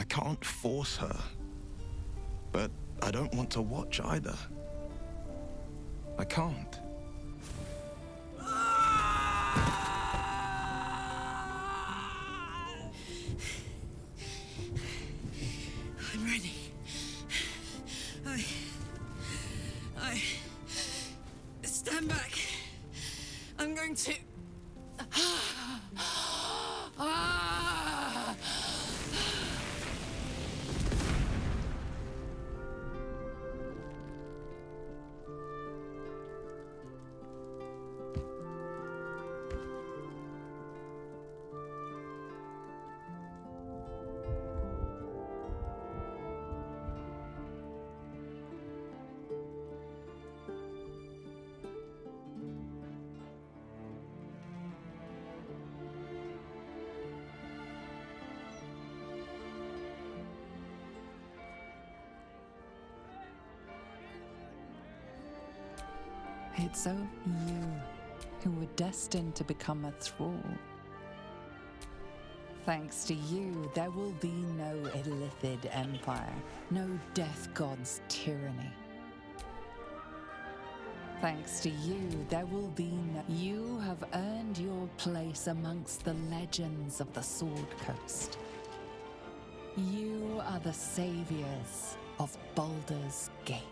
can't force her. But I don't want to watch either. I can't. I'm ready. I stand back. I'm going to... It's only you who were destined to become a thrall. Thanks to you, there will be no Illithid empire, no death god's tyranny. Thanks to you, there will be no... You have earned your place amongst the legends of the Sword Coast. You are the saviors of Baldur's Gate.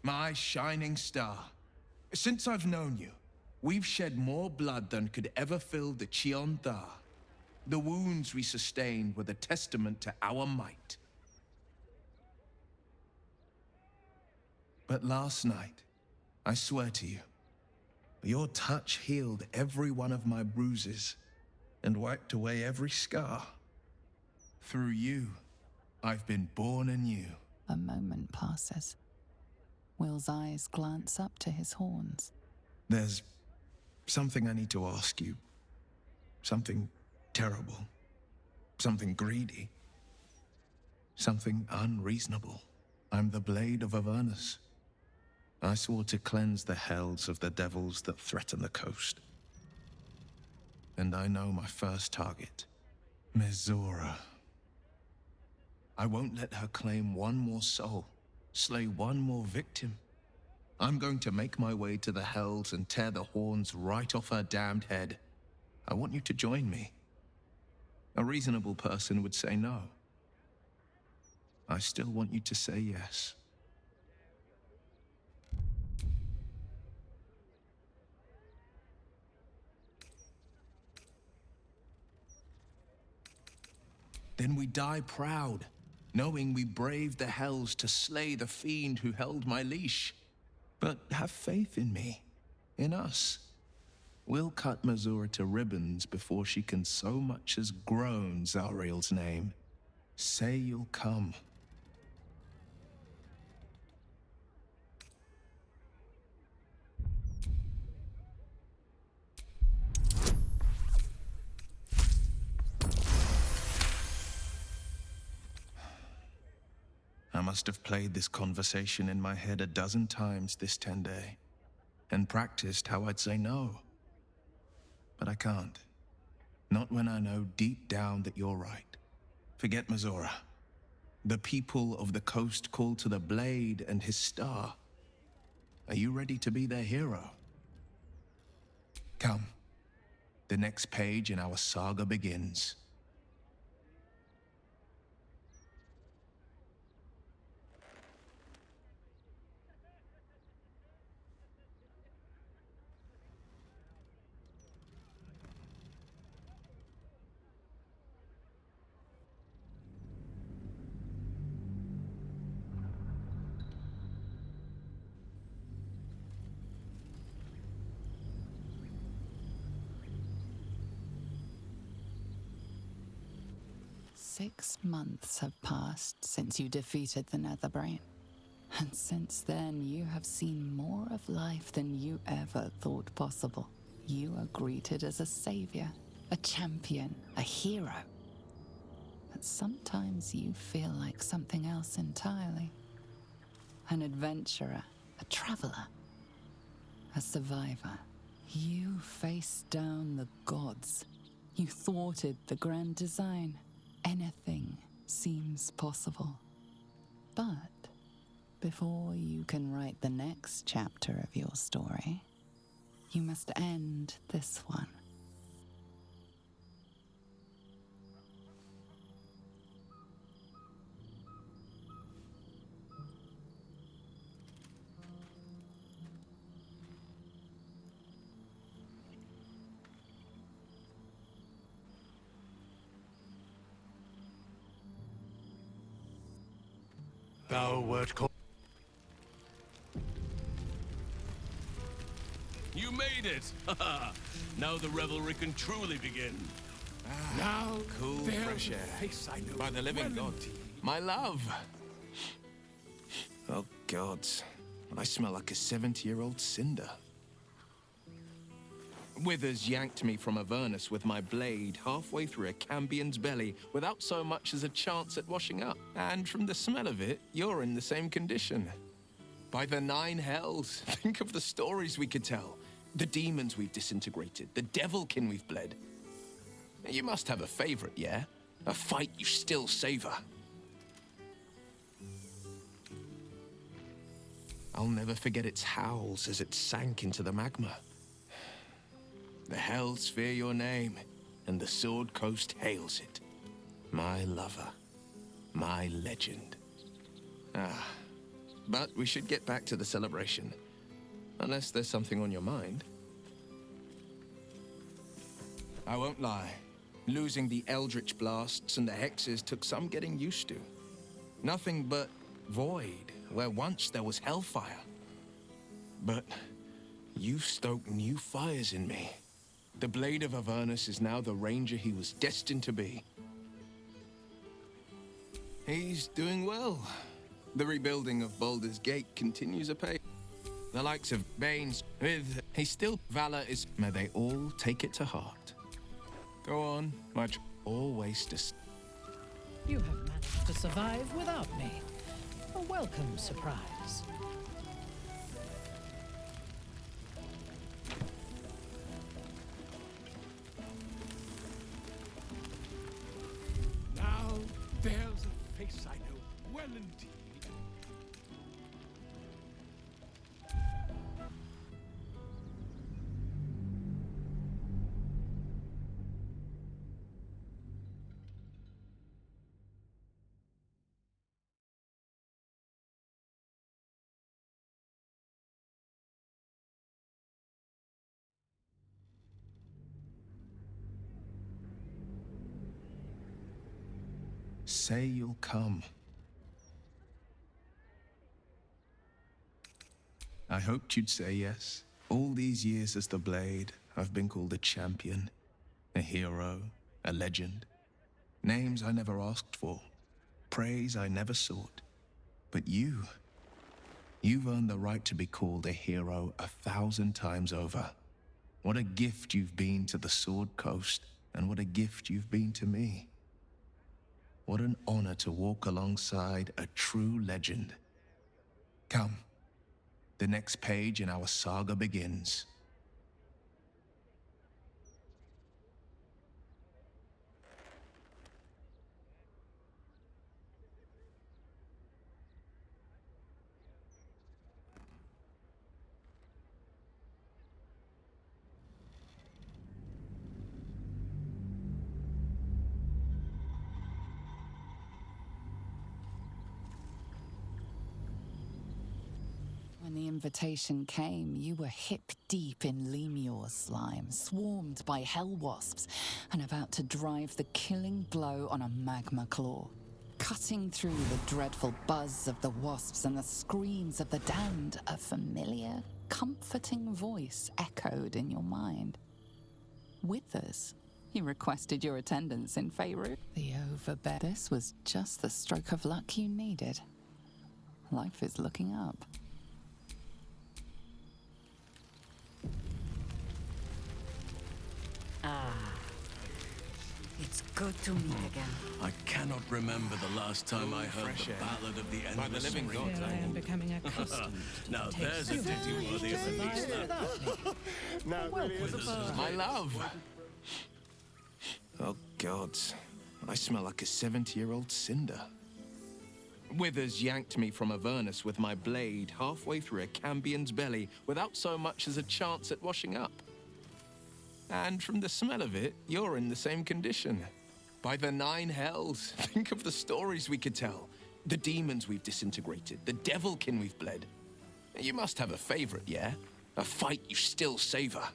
My shining star. Since I've known you, we've shed more blood than could ever fill the Cheon Tha. The wounds we sustained were the testament to our might. But last night, I swear to you, your touch healed every one of my bruises and wiped away every scar. Through you, I've been born anew. A moment passes. Will's eyes glance up to his horns. There's something I need to ask you. Something terrible. Something greedy. Something unreasonable. I'm the blade of Avernus. I swore to cleanse the hells of the devils that threaten the coast. And I know my first target, Mizora. I won't let her claim one more soul, slay one more victim. I'm going to make my way to the hells and tear the horns right off her damned head. I want you to join me. A reasonable person would say no. I still want you to say yes. Then we die proud, knowing we braved the hells to slay the fiend who held my leash. But have faith in me, in us. We'll cut Mizora to ribbons before she can so much as groan Zariel's name. Say you'll come. I must have played this conversation in my head a dozen times this 10 day, and practiced how I'd say no. But I can't. Not when I know deep down that you're right. Forget Mizora. The people of the coast call to the blade and his star. Are you ready to be their hero? Come. The next page in our saga begins. 6 months have passed since you defeated the Netherbrain. And since then, you have seen more of life than you ever thought possible. You are greeted as a savior, a champion, a hero. But sometimes you feel like something else entirely. An adventurer, a traveler, a survivor. You faced down the gods. You thwarted the grand design. Anything seems possible. But before you can write the next chapter of your story, you must end this one. Thou wert called. You made it! Now the revelry can truly begin. Now, Cool, there's fresh a air. face I know By the living well God. indeed. My love. Oh, gods. I smell like a 70-year-old cinder. Withers yanked me from Avernus with my blade halfway through a Cambion's belly without so much as a chance at washing up. And from the smell of it, you're in the same condition. By the 9 hells, think of the stories we could tell. The demons we've disintegrated, the devilkin we've bled. You must have a favorite, yeah? A fight you still savor. I'll never forget its howls as it sank into the magma. The hells fear your name, and the Sword Coast hails it. My lover, my legend. But we should get back to the celebration. Unless there's something on your mind. I won't lie. Losing the Eldritch Blasts and the Hexes took some getting used to. Nothing but void, where once there was hellfire. But you've stoked new fires in me. The Blade of Avernus is now the ranger he was destined to be. He's doing well. The rebuilding of Baldur's Gate continues apace. The likes of Bane's with he's still valor is. May they all take it to heart. Go on, much always to. You have managed to survive without me. A welcome surprise. Now, there's a face I know well indeed. Say you'll come. I hoped you'd say yes. All these years as the Blade, I've been called a champion, a hero, a legend. Names I never asked for, praise I never sought. But you've earned the right to be called a hero 1,000 times over. What a gift you've been to the Sword Coast, and what a gift you've been to me. What an honor to walk alongside a true legend. Come, the next page in our saga begins. When the invitation came, you were hip-deep in Lemur's slime, swarmed by hell wasps, and about to drive the killing blow on a magma claw. Cutting through the dreadful buzz of the wasps and the screams of the damned, a familiar, comforting voice echoed in your mind. Withers, He requested your attendance in Faerun. The overbet. This was just the stroke of luck you needed. Life is looking up. It's good to meet again. I cannot remember the last time I heard fresh the air. Ballad of the By the Endless living Spring. Fear I am becoming accustomed to Now the there's taste. a ditty worthy of a Survive niece lap. without me. Now it really is a first. My love! Oh, gods. I smell like a 70-year-old cinder. Withers yanked me from Avernus with my blade halfway through a Cambion's belly without so much as a chance at washing up. And from the smell of it, you're in the same condition. By the 9 hells, think of the stories we could tell. The demons we've disintegrated, the devilkin we've bled. You must have a favorite, yeah? A fight you still savor.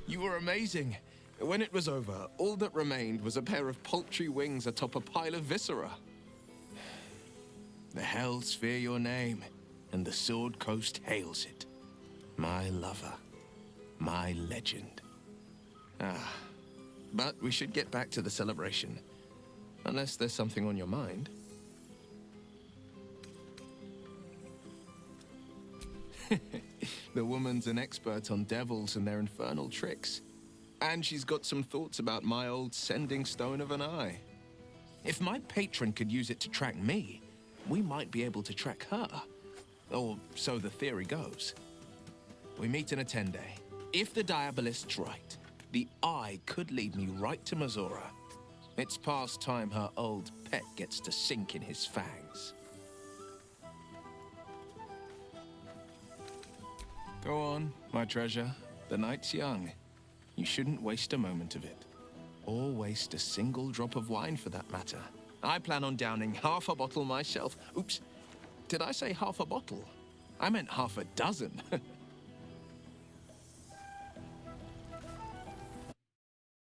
You were amazing. When it was over, all that remained was a pair of paltry wings atop a pile of viscera. The hells fear your name, and the Sword Coast hails it. My lover. My legend. But we should get back to the celebration. Unless there's something on your mind. The woman's an expert on devils and their infernal tricks. And she's got some thoughts about my old sending stone of an eye. If my patron could use it to track me, we might be able to track her. Or so the theory goes. We meet in a 10-day. If the Diabolist's right, the eye could lead me right to Mazora. It's past time her old pet gets to sink in his fangs. Go on, my treasure. The night's young. You shouldn't waste a moment of it. Or waste a single drop of wine, for that matter. I plan on downing half a bottle myself. Oops. Did I say half a bottle? I meant half a dozen.